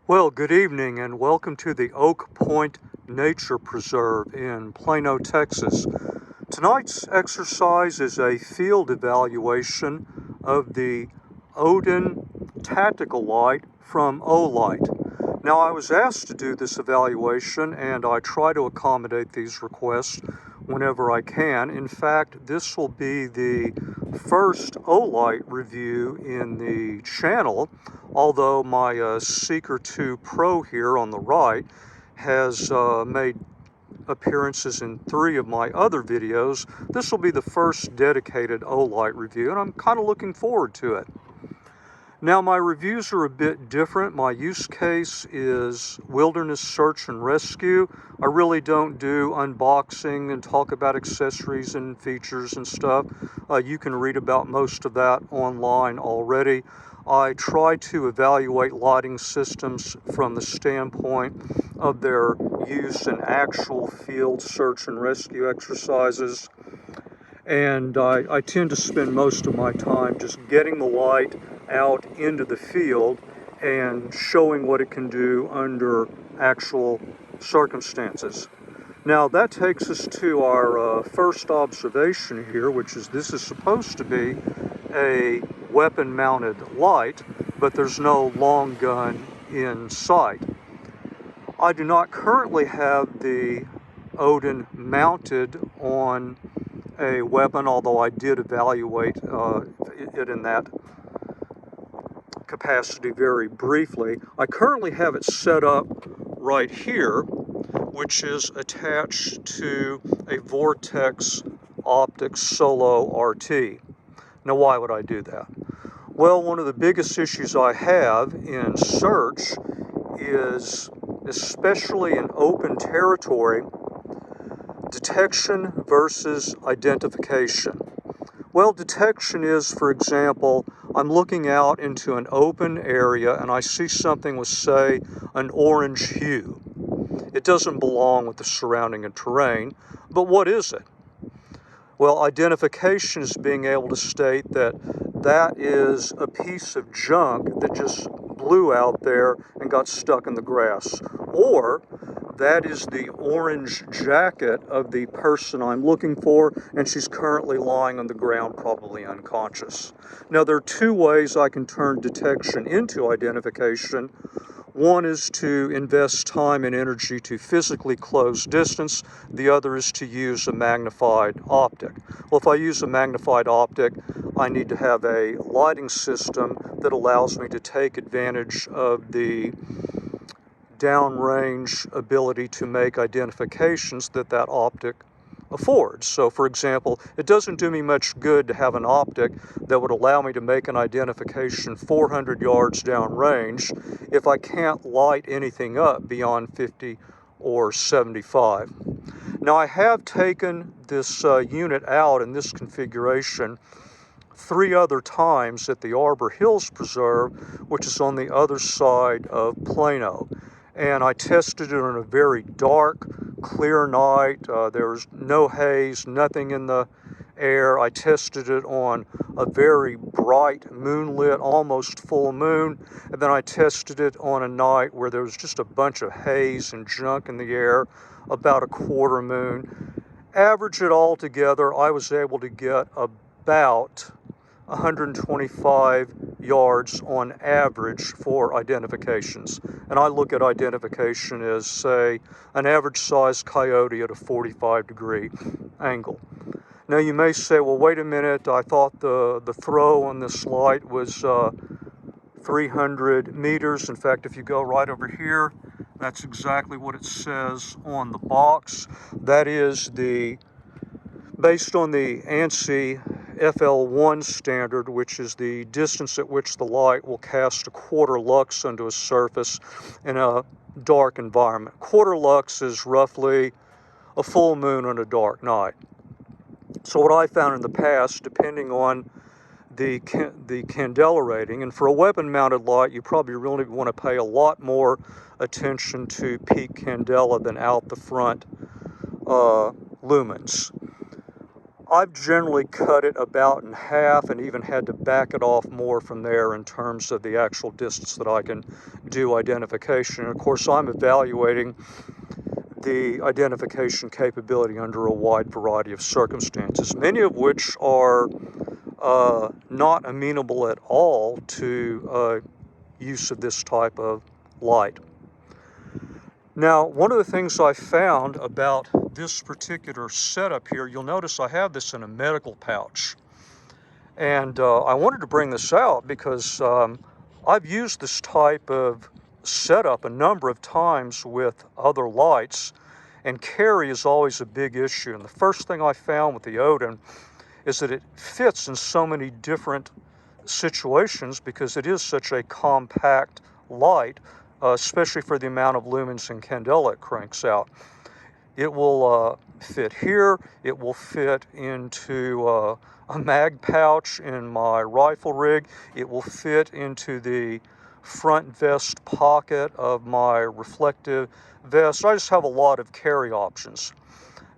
Well, good evening and welcome to the Oak Point Nature Preserve in Plano, Texas. Tonight's exercise is a field evaluation of the Odin tactical light from OLight. Now, I was asked to do this evaluation and I try to accommodate these requests whenever I can. In fact, this will be the first OLight review in the channel, although my Seeker 2 Pro here on the right has made appearances in 3 of my other videos. This will be the first dedicated OLight review, and I'm kind of looking forward to it. Now, my reviews are a bit different. My use case is wilderness search and rescue. I really don't do unboxing and talk about accessories and features and stuff. You can read about most of that online already. I try to evaluate lighting systems from the standpoint of their use in actual field search and rescue exercises. And I tend to spend most of my time just getting the light out into the field and showing what it can do under actual circumstances. Now that takes us to our first observation here, which is this is supposed to be a weapon-mounted light, but there's no long gun in sight. I do not currently have the Odin mounted on a weapon, although I did evaluate it in that capacity very briefly. I currently have it set up right here, which is attached to a Vortex Optics Solo RT. Now, why would I do that? Well, one of the biggest issues I have in search is, especially in open territory, detection versus identification. Well, detection is, for example, I'm looking out into an open area and I see something with, say, an orange hue. It doesn't belong with the surrounding terrain, but what is it? Well, identification is being able to state that that is a piece of junk that just blew out there and got stuck in the grass. Or that is the orange jacket of the person I'm looking for, and she's currently lying on the ground, probably unconscious. Now, there are 2 ways I can turn detection into identification. One is to invest time and energy to physically close distance. The other is to use a magnified optic. Well, if I use a magnified optic, I need to have a lighting system that allows me to take advantage of the downrange ability to make identifications that optic affords. So, for example, it doesn't do me much good to have an optic that would allow me to make an identification 400 yards downrange if I can't light anything up beyond 50 or 75. Now, I have taken this unit out in this configuration 3 other times at the Arbor Hills Preserve, which is on the other side of Plano. And I tested it on a very dark, clear night. There was no haze, nothing in the air. I tested it on a very bright, moonlit, almost full moon. And then I tested it on a night where there was just a bunch of haze and junk in the air, about a quarter moon. Average it all together, I was able to get about 125 yards on average for identifications. And I look at identification as, say, an average size coyote at a 45-degree angle. Now, you may say, well, wait a minute, I thought the throw on this light was 300 meters. In fact, if you go right over here, that's exactly what it says on the box. That is based on the ANSI FL1 standard, which is the distance at which the light will cast a quarter lux onto a surface in a dark environment. Quarter lux is roughly a full moon on a dark night. So what I found in the past, depending on the candela rating, and for a weapon-mounted light, you probably really want to pay a lot more attention to peak candela than out the front lumens. I've generally cut it about in half and even had to back it off more from there in terms of the actual distance that I can do identification. And of course, I'm evaluating the identification capability under a wide variety of circumstances, many of which are not amenable at all to use of this type of light. Now, one of the things I found about this particular setup here, you'll notice I have this in a medical pouch. And I wanted to bring this out because I've used this type of setup a number of times with other lights, and carry is always a big issue. And the first thing I found with the Odin is that it fits in so many different situations because it is such a compact light, especially for the amount of lumens and candela it cranks out. It will fit here. It will fit into a mag pouch in my rifle rig. It will fit into the front vest pocket of my reflective vest. I just have a lot of carry options.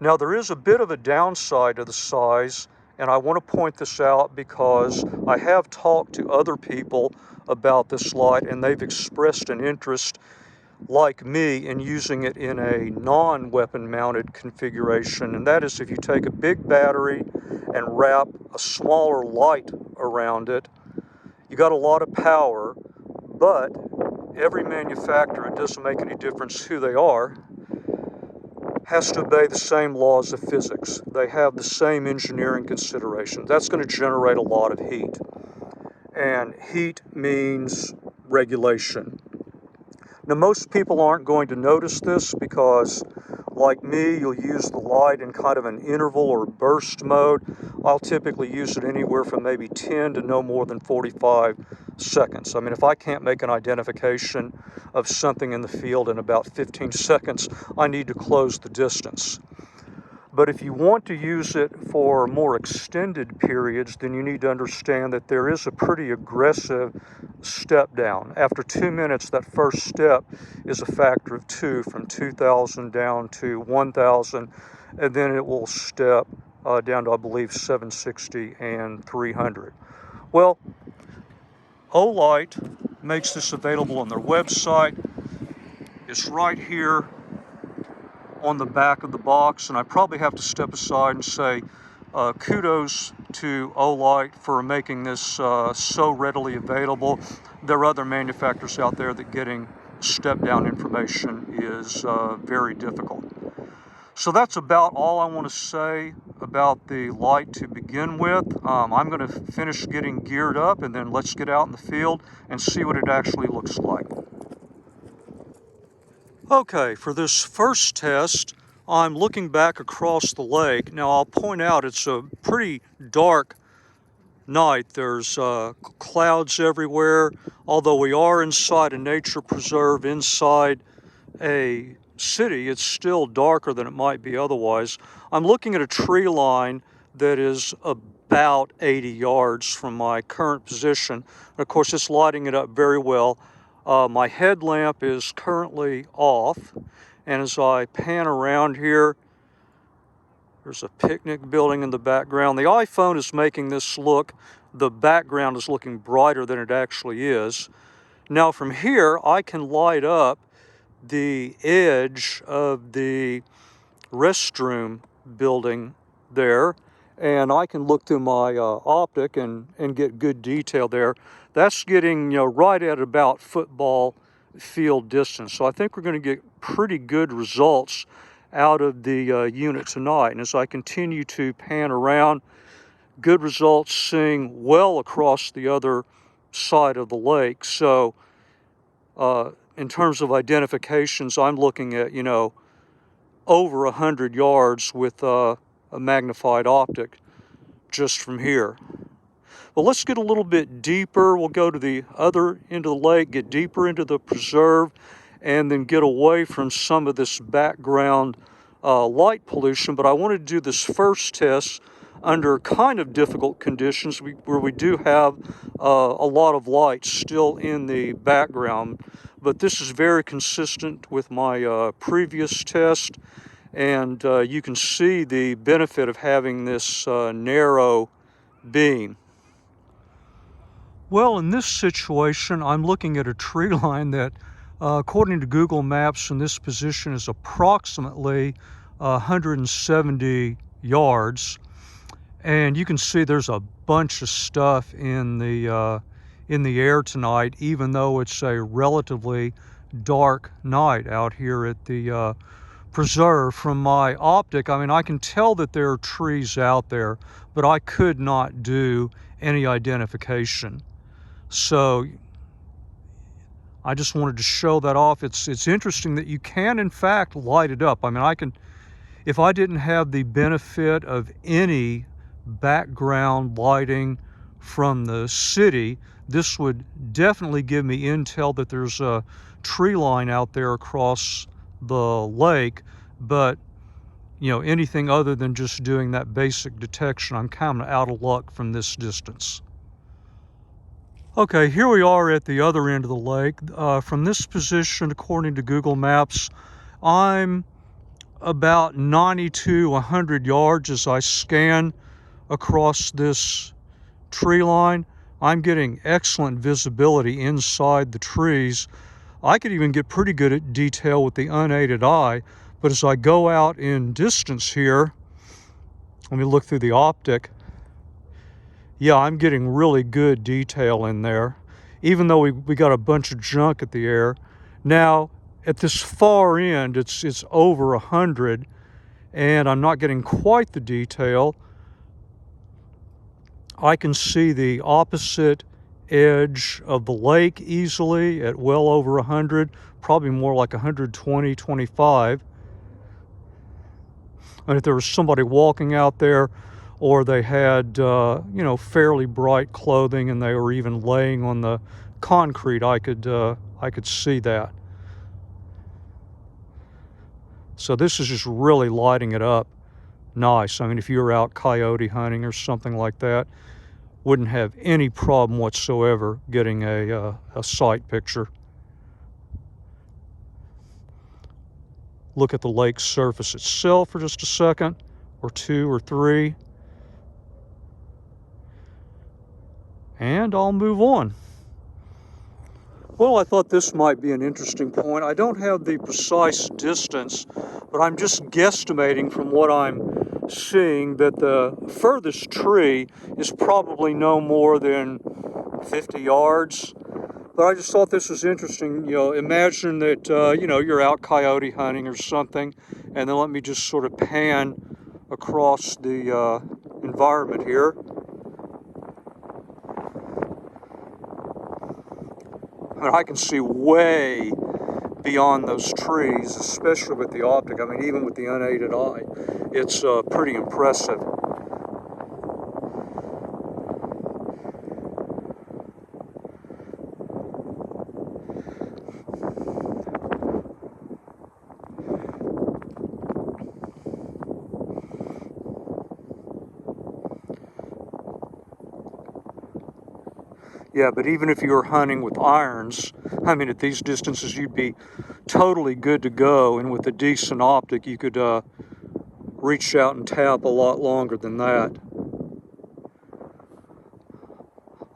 Now, there is a bit of a downside to the size, and I want to point this out because I have talked to other people about this light, and they've expressed an interest, like me, in using it in a non-weapon mounted configuration. And that is if you take a big battery and wrap a smaller light around it, you got a lot of power, but every manufacturer, it doesn't make any difference who they are, has to obey the same laws of physics. They have the same engineering considerations. That's going to generate a lot of heat. And heat means regulation. Now, most people aren't going to notice this because, like me, you'll use the light in kind of an interval or burst mode. I'll typically use it anywhere from maybe 10 to no more than 45 seconds. I mean, if I can't make an identification of something in the field in about 15 seconds, I need to close the distance. But if you want to use it for more extended periods, then you need to understand that there is a pretty aggressive step down. After 2 minutes, that first step is a factor of 2, from 2,000 down to 1,000, and then it will step down to, I believe, 760 and 300. Well, OLight makes this available on their website. It's right here on the back of the box, and I probably have to step aside and say kudos to OLight for making this so readily available. There are other manufacturers out there that getting step-down information is very difficult. So that's about all I want to say about the light to begin with. I'm going to finish getting geared up, and then let's get out in the field and see what it actually looks like. Okay, for this first test, I'm looking back across the lake. Now, I'll point out it's a pretty dark night. There's clouds everywhere. Although we are inside a nature preserve, inside a city, it's still darker than it might be otherwise. I'm looking at a tree line that is about 80 yards from my current position. Of course, it's lighting it up very well. My headlamp is currently off, and as I pan around here, there's a picnic building in the background. The iPhone is making this look, the background is looking brighter than it actually is. Now from here, I can light up the edge of the restroom building there, and I can look through my optic and get good detail there. That's getting, right at about football field distance. So I think we're going to get pretty good results out of the unit tonight. And as I continue to pan around, good results seeing well across the other side of the lake. So in terms of identifications, I'm looking at, over 100 yards with a magnified optic just from here. Well, let's get a little bit deeper. We'll go to the other end of the lake, get deeper into the preserve, and then get away from some of this background light pollution. But I wanted to do this first test under kind of difficult conditions where we do have a lot of light still in the background. But this is very consistent with my previous test, and you can see the benefit of having this narrow beam. Well, in this situation, I'm looking at a tree line that, according to Google Maps, in this position is approximately 170 yards. And you can see there's a bunch of stuff in the air tonight, even though it's a relatively dark night out here at the preserve. From my optic, I mean, I can tell that there are trees out there, but I could not do any identification. So I just wanted to show that off. It's interesting that you can, in fact, light it up. I mean, I can, if I didn't have the benefit of any background lighting from the city, this would definitely give me intel that there's a tree line out there across the lake. But, you know, anything other than just doing that basic detection, I'm kind of out of luck from this distance. Okay, here we are at the other end of the lake. From this position, according to Google Maps, I'm about 90 to 100 yards as I scan across this tree line. I'm getting excellent visibility inside the trees. I could even get pretty good at detail with the unaided eye, but as I go out in distance here, let me look through the optic. Yeah, I'm getting really good detail in there, even though we got a bunch of junk at the air. Now, at this far end, it's over 100, and I'm not getting quite the detail. I can see the opposite edge of the lake easily at well over 100, probably more like 120, 25. And if there was somebody walking out there, or they had, you know, fairly bright clothing and they were even laying on the concrete, I could see that. So this is just really lighting it up nice. I mean, if you were out coyote hunting or something like that, wouldn't have any problem whatsoever getting a sight picture. Look at the lake surface itself for just a second, or two or three. And I'll move on. Well, I thought this might be an interesting point. I don't have the precise distance, but I'm just guesstimating from what I'm seeing that the furthest tree is probably no more than 50 yards. But I just thought this was interesting. You know, imagine that, you know, you're out coyote hunting or something, and then let me just sort of pan across the environment here. I can see way beyond those trees, especially with the optic. I mean, even with the unaided eye, it's pretty impressive. Yeah, but even if you were hunting with irons, I mean, at these distances, you'd be totally good to go. And with a decent optic, you could reach out and tap a lot longer than that.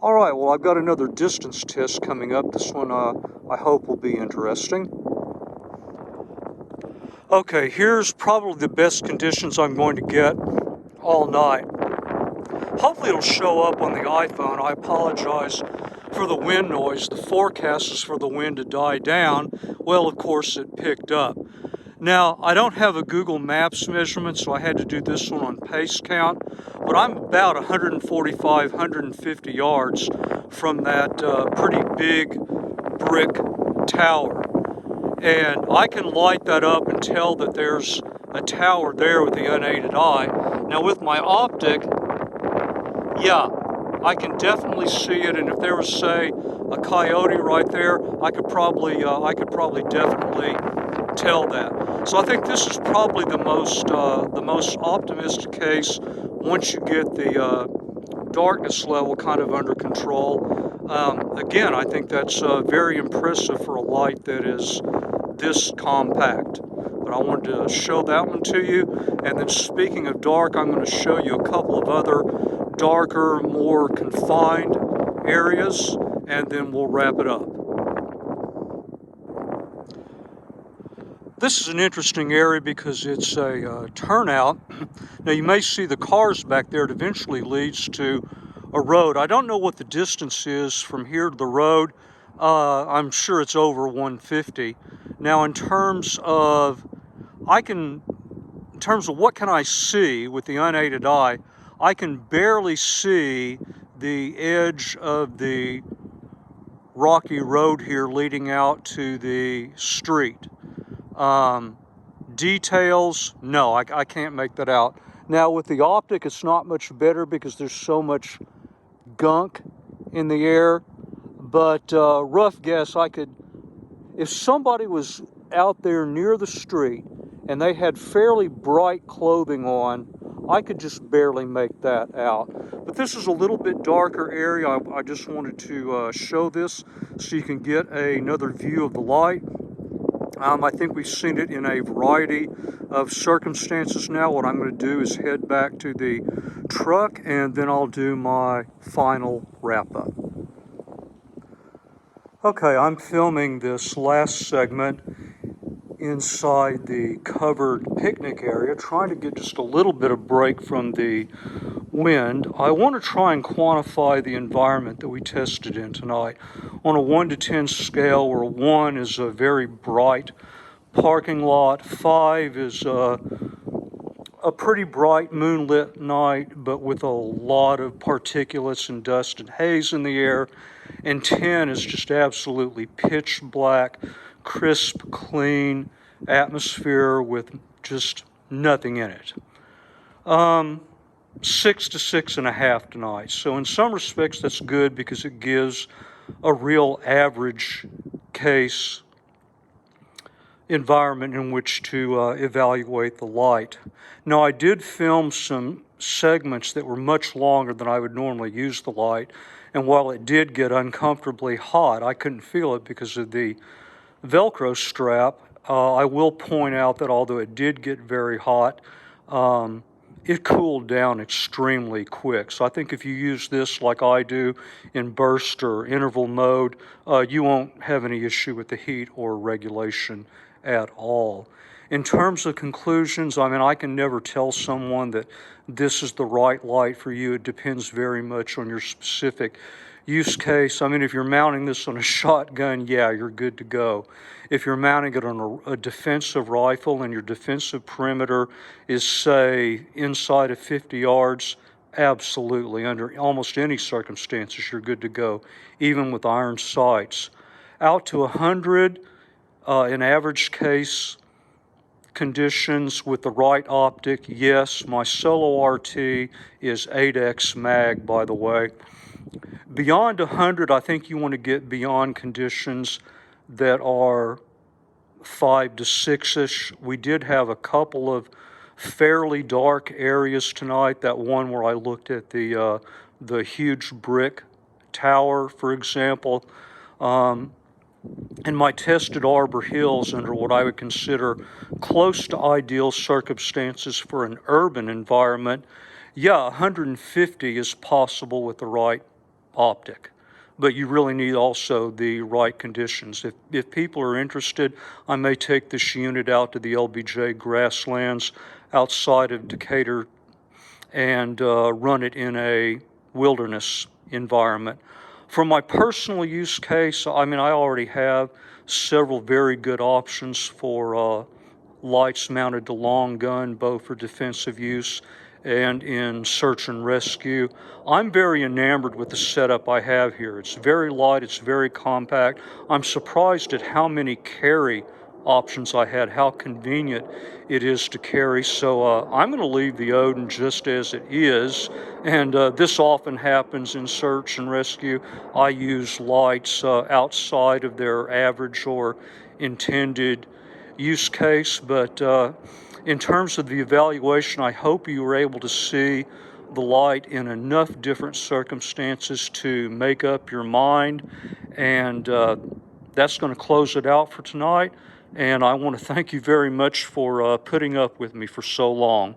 All right, well, I've got another distance test coming up. This one I hope will be interesting. Okay, here's probably the best conditions I'm going to get all night. Hopefully it'll show up on the iPhone. I apologize for the wind noise. The forecast is for the wind to die down. Well, of course, it picked up. Now, I don't have a Google Maps measurement, so I had to do this one on pace count, but I'm about 145, 150 yards from that pretty big brick tower. And I can light that up and tell that there's a tower there with the unaided eye. Now, with my optic, yeah, I can definitely see it, and if there was, say, a coyote right there, I could probably definitely tell that. So I think this is probably the most optimistic case once you get the darkness level kind of under control. Again, I think that's very impressive for a light that is this compact. but I wanted to show that one to you. And then speaking of dark, I'm going to show you a couple of other darker, more confined areas, and then we'll wrap it up. This is an interesting area because it's a turnout. Now you may see the cars back there. It eventually leads to a road. I don't know what the distance is from here to the road. I'm sure it's over 150. Now in terms of what can I see with the unaided eye, I can barely see the edge of the rocky road here leading out to the street. Details, no, I can't make that out. Now with the optic, it's not much better because there's so much gunk in the air, but rough guess, if somebody was out there near the street and they had fairly bright clothing on, I could just barely make that out. But this is a little bit darker area. I just wanted to show this so you can get another view of the light. I think we've seen it in a variety of circumstances now. What I'm going to do is head back to the truck and then I'll do my final wrap up. Okay, I'm filming this last segment inside the covered picnic area, trying to get just a little bit of break from the wind. I want to try and quantify the environment that we tested in tonight on a 1 to 10 scale, where 1 is a very bright parking lot, 5 is a pretty bright moonlit night but with a lot of particulates and dust and haze in the air, and 10 is just absolutely pitch black, crisp, clean atmosphere with just nothing in it. 6 to 6.5 tonight. So in some respects that's good because it gives a real average case environment in which to evaluate the light. Now I did film some segments that were much longer than I would normally use the light, and while it did get uncomfortably hot, I couldn't feel it because of the velcro strap. I will point out that although it did get very hot, it cooled down extremely quick. So I think if you use this like I do in burst or interval mode, you won't have any issue with the heat or regulation at all. In terms of conclusions, I mean, I can never tell someone that this is the right light for you. It depends very much on your specific use case. I mean, if you're mounting this on a shotgun, yeah, you're good to go. If you're mounting it on a defensive rifle and your defensive perimeter is, say, inside of 50 yards, absolutely, under almost any circumstances, you're good to go, even with iron sights. Out to 100, in average case conditions with the right optic, yes, my Solo RT is 8x mag, by the way. Beyond 100, I think you want to get beyond conditions that are 5 to 6-ish. We did have a couple of fairly dark areas tonight. That one where I looked at the huge brick tower, for example. In my test at Arbor Hills, under what I would consider close to ideal circumstances for an urban environment, yeah, 150 is possible with the right optic, but you really need also the right conditions. If people are interested, I may take this unit out to the LBJ grasslands outside of Decatur and run it in a wilderness environment. For my personal use case, I mean, I already have several very good options for lights mounted to long gun, both for defensive use and in search and rescue. I'm very enamored with the setup I have here. It's very light, it's very compact. I'm surprised at how many carry options I had, how convenient it is to carry. So I'm going to leave the Odin just as it is, and this often happens in search and rescue. I use lights outside of their average or intended use case, but in terms of the evaluation, I hope you were able to see the light in enough different circumstances to make up your mind, and that's going to close it out for tonight. and I want to thank you very much for putting up with me for so long.